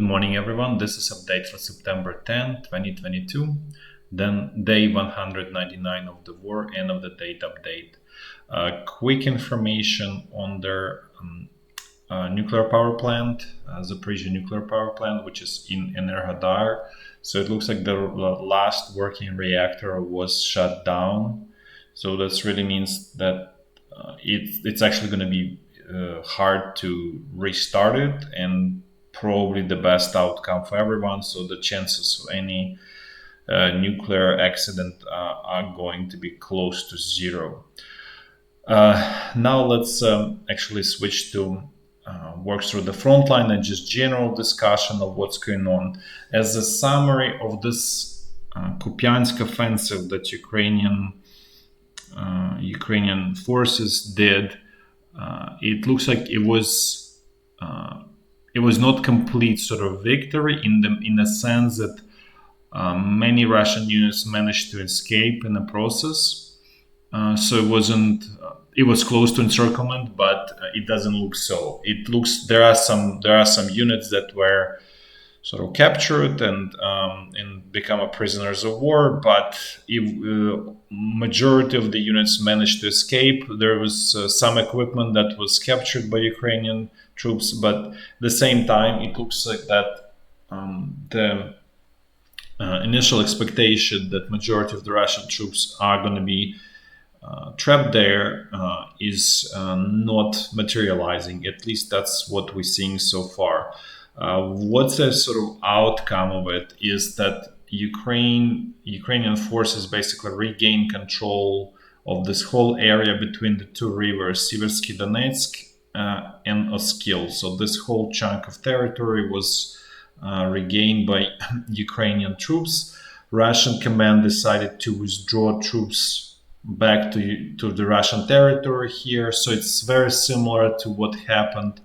morning, everyone. This is update for September 10, 2022. Then day 199 of the war, end of the date update. Quick information on their nuclear power plant, Zaporizhzhia nuclear power plant, which is in Enerhodar. So it looks like the last working reactor was shut down. So that really means that it's actually going to be hard to restart it, and probably the best outcome for everyone. So the chances of any nuclear accident are going to be close to zero. Now let's actually switch to work through the front line and just general discussion of what's going on. As a summary of this Kupyansk offensive that Ukrainian forces did, it looks like it was not complete sort of victory in the sense that many Russian units managed to escape in the process. So it was close to encirclement, but it doesn't look so. It looks there are some units that were sort of captured and become prisoners of war, but majority of the units managed to escape. There was some equipment that was captured by Ukrainian troops, but at the same time, it looks like that the initial expectation that majority of the Russian troops are going to be trapped there is not materializing. At least that's what we're seeing so far. What's the sort of outcome of it is that Ukrainian forces basically regain control of this whole area between the two rivers, Siverskyy Donetsk and Oskil. So this whole chunk of territory was regained by Ukrainian troops. Russian command decided to withdraw troops back to the Russian territory here. So it's very similar to what happened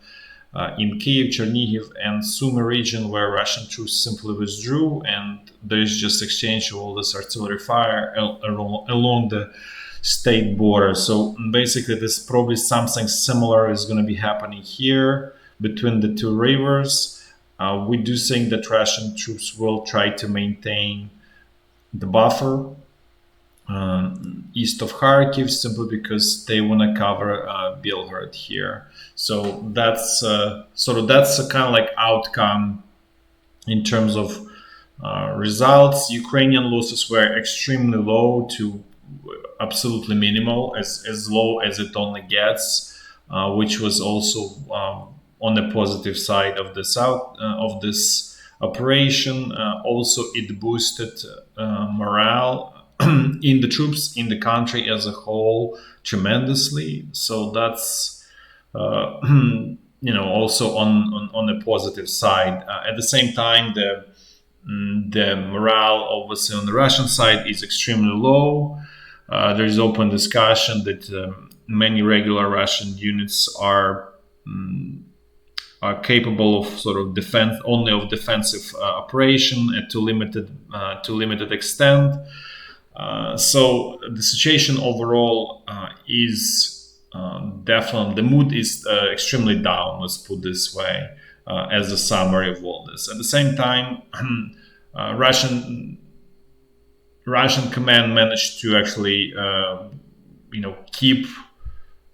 in Kiev, Chernihiv, and Sumy region, where Russian troops simply withdrew, and there's just exchange of all this artillery fire along the state border. So basically, this probably something similar is going to be happening here between the two rivers. We do think that Russian troops will try to maintain the buffer east of Kharkiv, simply because they want to cover Belgorod here. So that's that's a kind of like outcome in terms of results. Ukrainian losses were extremely low to absolutely minimal, as low as it only gets, which was also on the positive side of this operation. Also, it boosted morale in the troops in the country as a whole tremendously. So that's also on the positive side. At the same time, the morale obviously on the Russian side is extremely low. There is open discussion that many regular Russian units are capable of sort of defensive operation to limited extent. So the situation overall is definitely, the mood is extremely down, let's put this way, as a summary of all this. At the same time, Russian command managed to actually keep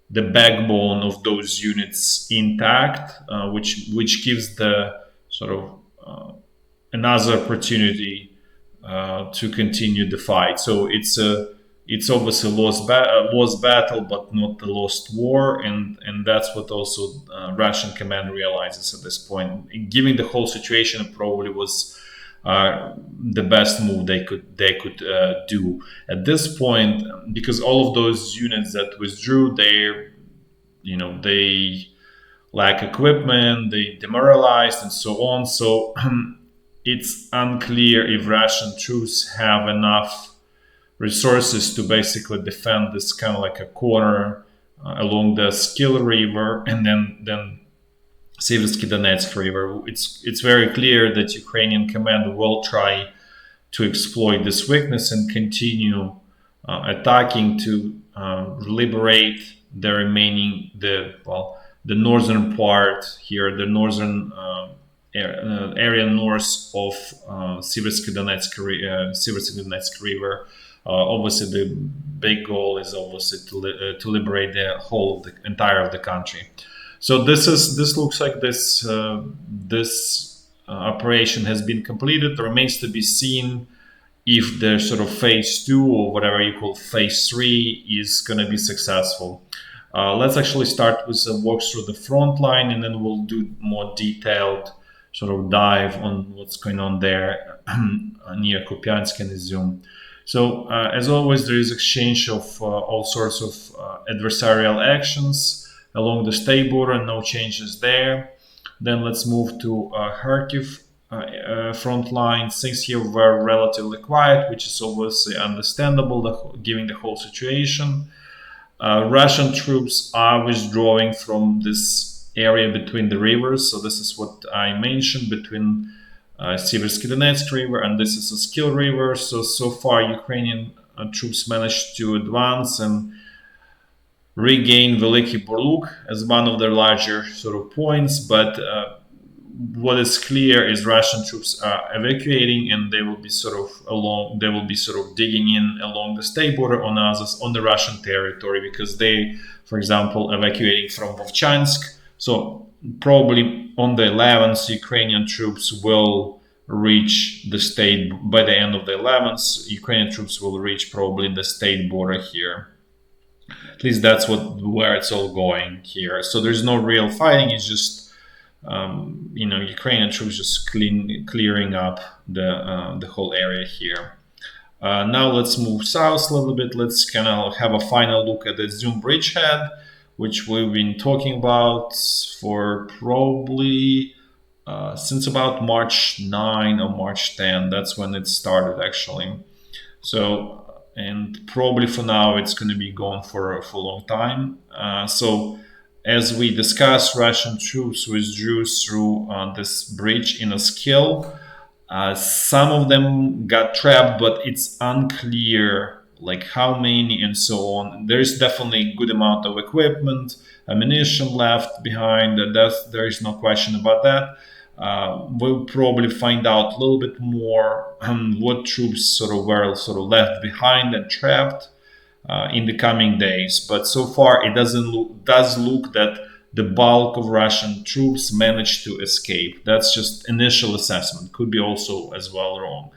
the backbone of those units intact, which gives the sort of another opportunity to continue the fight. So it's obviously lost battle, but not the lost war, and that's what also Russian command realizes at this point. Given the whole situation, it probably was the best move they could do at this point, because all of those units that withdrew, they lack equipment, they demoralized, and so on. So it's unclear if Russian troops have enough resources to basically defend this kind of like a corner along the Skil River and then Siverskyy Donetsk River. It's very clear that Ukrainian command will try to exploit this weakness and continue attacking to liberate the northern part here, the northern area north of Siverskyy Donetsk River. Obviously, the big goal is obviously to liberate the whole of the entire of the country. So this looks like this operation has been completed. It remains to be seen if the sort of phase 2 or whatever you call phase 3 is going to be successful. Let's actually start with a walk through the front line, and then we'll do more detailed sort of dive on what's going on there near Kupyansk and Izyum. So as always, there is exchange of all sorts of adversarial actions along the state border, no changes there. Then let's move to Kharkiv front line. Things here were relatively quiet, which is obviously understandable given the whole situation. Russian troops are withdrawing from this area between the rivers. So this is what I mentioned, between Siverskyy Donetsk River and this is Oskil River. So far Ukrainian troops managed to advance and regain Veliki Burluk as one of their larger sort of points, but what is clear is Russian troops are evacuating, and they will be sort of digging in along the state border on the Russian territory, because they, for example, evacuating from Vovchansk. So probably on the 11th, Ukrainian troops will reach the state by the end of the 11th. Ukrainian troops will reach probably the state border here. At least that's where it's all going here. So there's no real fighting. It's just Ukrainian troops just clearing up the whole area here. Now let's move south a little bit. Let's kind of have a final look at the Izyum bridgehead, which we've been talking about for probably since about March 9 or March 10. That's when it started actually. So. And probably for now it's going to be gone for a long time. So as we discussed, Russian troops withdrew through this bridge in Oskil. Some of them got trapped, but it's unclear like how many and so on. There is definitely a good amount of equipment, ammunition left behind. There is no question about that. We'll probably find out a little bit more what troops were left behind and trapped in the coming days. But so far, it does look that the bulk of Russian troops managed to escape. That's just initial assessment. Could be also as well wrong.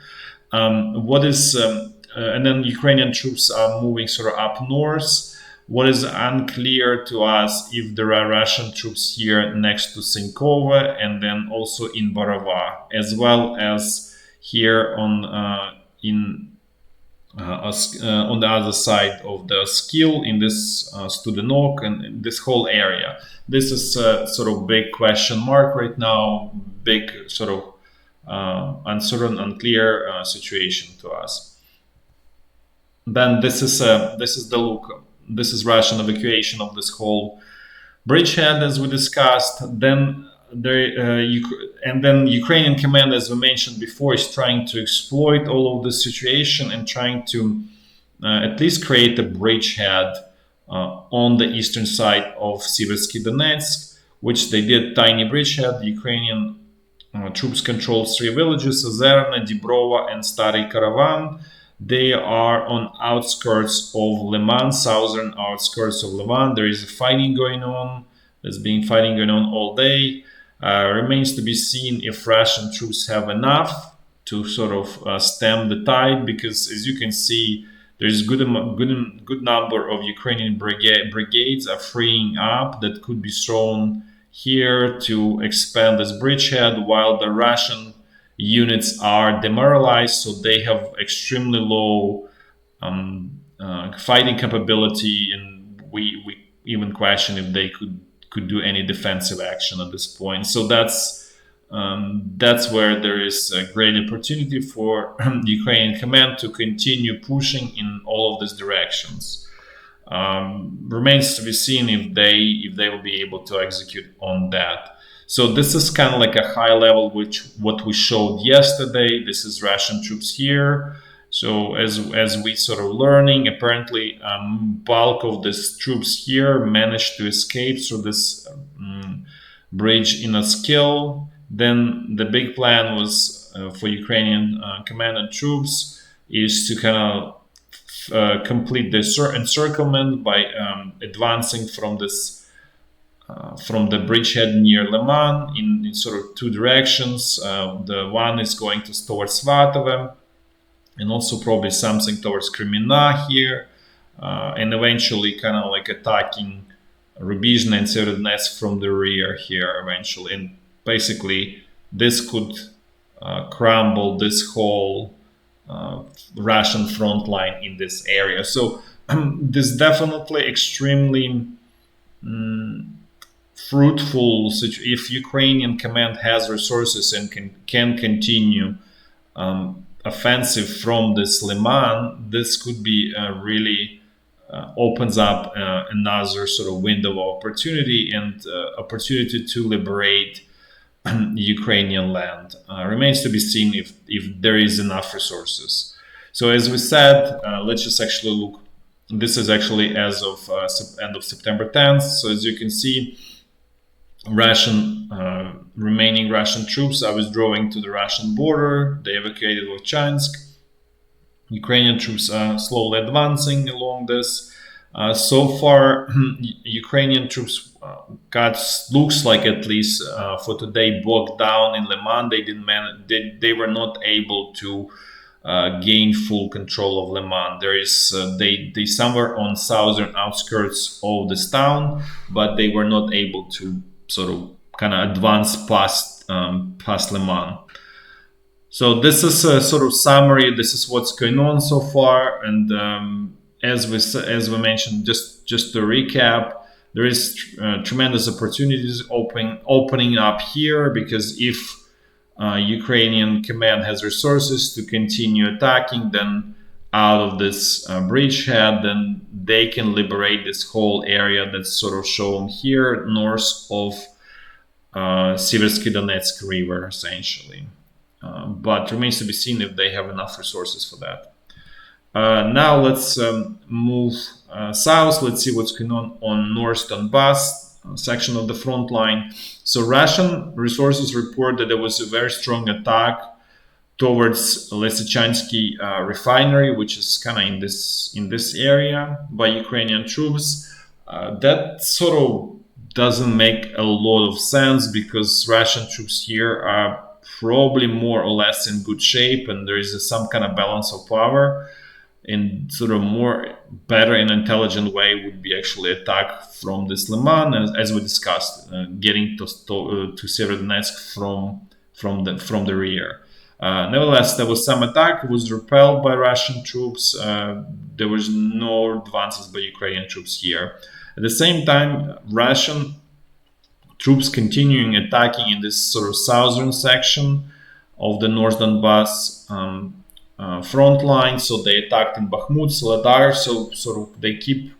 And then Ukrainian troops are moving up north. What is unclear to us if there are Russian troops here next to Sinkova and then also in Borova, as well as here on the other side of the Oskil in this Studenok and this whole area. This is a big question mark right now, big uncertain, unclear situation to us. Then this is the look. This is Russian evacuation of this whole bridgehead, as we discussed. Then Ukrainian command, as we mentioned before, is trying to exploit all of this situation and trying to at least create a bridgehead on the eastern side of Siverskyy Donetsk, which they did. Tiny bridgehead. Ukrainian troops control 3 villages: Ozerna, Dibrova, and Stary Karavan. They are on outskirts of Lyman, southern outskirts of Lyman. There is fighting going on. There's been fighting going on all day. Remains to be seen if Russian troops have enough to stem the tide, because as you can see, there's good number of Ukrainian brigades are freeing up that could be thrown here to expand this bridgehead, while the Russian units are demoralized, so they have extremely low fighting capability, and we even question if they could do any defensive action at this point. So that's where there is a great opportunity for the Ukrainian command to continue pushing in all of these directions. Remains to be seen if they will be able to execute on that. So this is kind of like a high level, what we showed yesterday. This is Russian troops here. So as we learning, apparently bulk of these troops here managed to escape through this bridge in Oskil, Then the big plan was for Ukrainian command and troops is to kind of complete the encirclement by advancing from the bridgehead near Lyman in sort of two directions. The one is going towards Svatove, and also probably something towards Kremina here, and eventually kind of like attacking Rubizhne and Siverskyy from the rear here eventually. And basically, this could crumble this whole Russian front line in this area. So this definitely extremely fruitful. If Ukrainian command has resources and can continue offensive from this Lyman, this could be really opens up another sort of window of opportunity and opportunity to liberate Ukrainian land. Remains to be seen if there is enough resources. So as we said, let's just actually look. This is actually as of end of September 10th. So as you can see, remaining Russian troops are withdrawing to the Russian border. They evacuated Vovchansk. Ukrainian troops are slowly advancing along this. So far, Ukrainian troops looks like at least for today bogged down in Lyman. They didn't manage. They were not able to gain full control of Lyman. There is they somewhere on southern outskirts of this town, but they were not able to sort of kind of advance past Lyman. So this is a sort of summary. This is what's going on so far, and as we mentioned, just to recap, there is tremendous opportunities opening up here, because if Ukrainian command has resources to continue attacking, then out of this bridgehead, then they can liberate this whole area that's sort of shown here north of Siverskyy Donetsk river, essentially. But remains to be seen if they have enough resources for that. Now let's move south. Let's see what's going on North Donbass section of the front line. So Russian resources report that there was a very strong attack towards Lysychansk refinery, which is kind of in this area, by Ukrainian troops. That sort of doesn't make a lot of sense, because Russian troops here are probably more or less in good shape, and there is some kind of balance of power. In sort of more better and intelligent way would be actually attack from this Lyman, as we discussed, getting to Severodonetsk from the rear. Nevertheless, there was some attack. It was repelled by Russian troops. There was no advances by Ukrainian troops here. At the same time, Russian troops continuing attacking in this sort of southern section of the North Donbass front line. So they attacked in Bakhmut, Soledar. So sort of they keep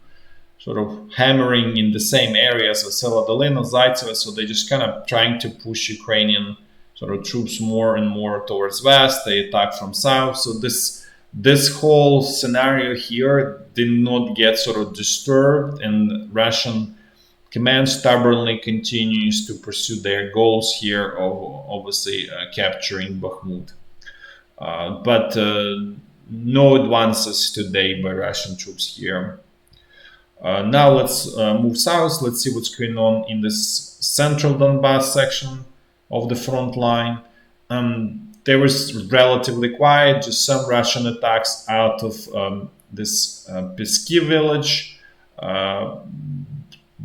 sort of hammering in the same areas as Seladolino, Zaitsevo. So they just kind of trying to push Ukrainian sort of troops more and more towards west. They attack from south. So this whole scenario here did not get sort of disturbed, and Russian command stubbornly continues to pursue their goals here of obviously capturing Bakhmut. But no advances today by Russian troops here. Now let's move south. Let's see what's going on in this central Donbass section of the front line. There was relatively quiet, just some Russian attacks out of this Pesky village.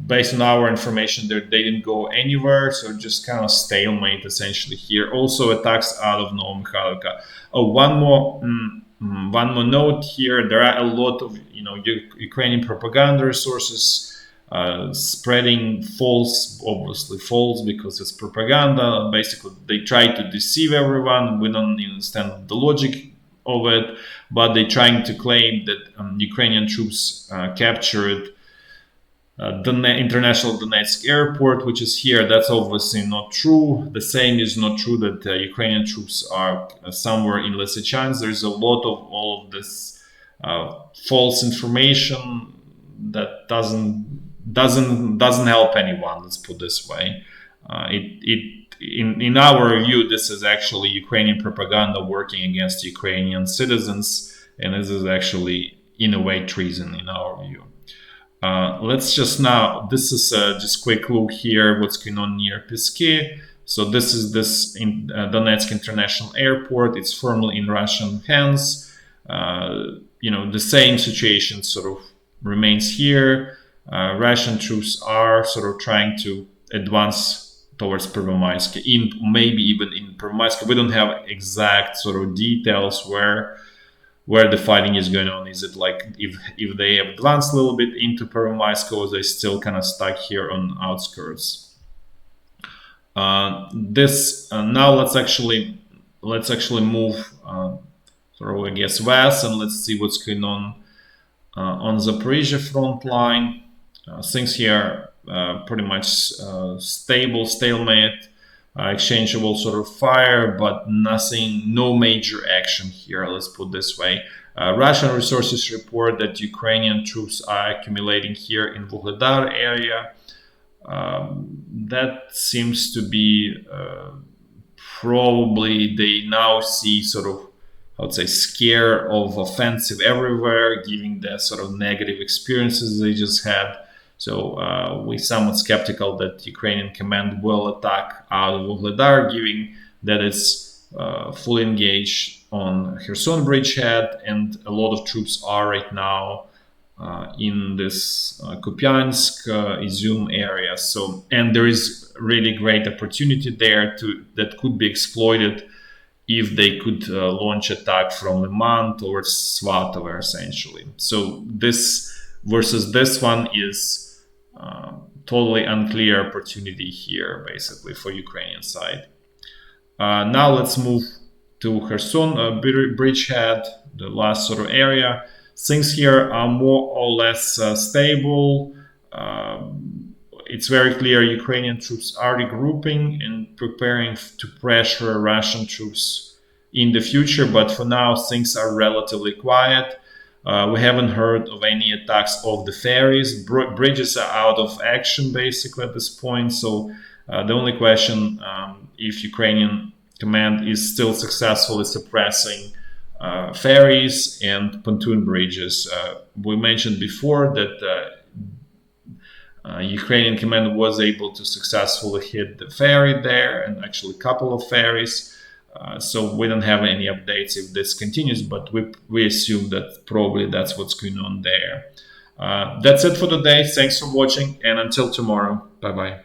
Based on our information, they didn't go anywhere, so just kind of stalemate essentially here. Also attacks out of Novomikhailivka. Oh, one more note here: there are a lot of Ukrainian propaganda resources spreading obviously false, because it's propaganda. Basically, they try to deceive everyone. We don't understand the logic of it, but they're trying to claim that Ukrainian troops captured the International Donetsk Airport, which is here. That's obviously not true. The same is not true that Ukrainian troops are somewhere in Lysychansk. There's a lot of all of this false information that doesn't help anyone. Let's put it this way. It in our view, this is actually Ukrainian propaganda working against Ukrainian citizens, and this is actually, in a way, treason in our view. Let's just now, this is just quick look here, what's going on near Pisky. So this is in Donetsk International Airport. It's firmly in Russian hands. The same situation sort of remains here. Russian troops are sort of trying to advance towards Pervomaisk, maybe even in Pervomaisk. We don't have exact sort of details where the fighting is going on. Is it like if they have advanced a little bit into Pervomaisk, or they still kind of stuck here on outskirts? Now let's actually move sort of, I guess, west, and let's see what's going on Zaporizhia front line. Things here pretty much stable, stalemate, exchangeable sort of fire, but no major action here, let's put this way. Russian resources report that Ukrainian troops are accumulating here in Vuhledar area. That seems to be probably they now see sort of, I would say, scare of offensive everywhere, given the sort of negative experiences they just had. So we're somewhat skeptical that Ukrainian command will attack out of Vuhledar, given that it's fully engaged on Kherson bridgehead, and a lot of troops are right now in this Kupyansk, Izyum area. So, and there is really great opportunity there that could be exploited if they could launch attack from Lyman towards Svatovo, essentially. So this versus this one is totally unclear opportunity here, basically, for Ukrainian side. Now let's move to Kherson bridgehead, the last sort of area. Things here are more or less stable. It's very clear Ukrainian troops are regrouping and preparing to pressure Russian troops in the future, but for now things are relatively quiet. We haven't heard of any attacks of the ferries. Bridges are out of action basically at this point, so the only question if Ukrainian command is still successfully suppressing ferries and pontoon bridges. We mentioned before that Ukrainian command was able to successfully hit the ferry there, and actually a couple of ferries. So we don't have any updates if this continues, but we assume that probably that's what's going on there. That's it for today. Thanks for watching, and until tomorrow, bye bye.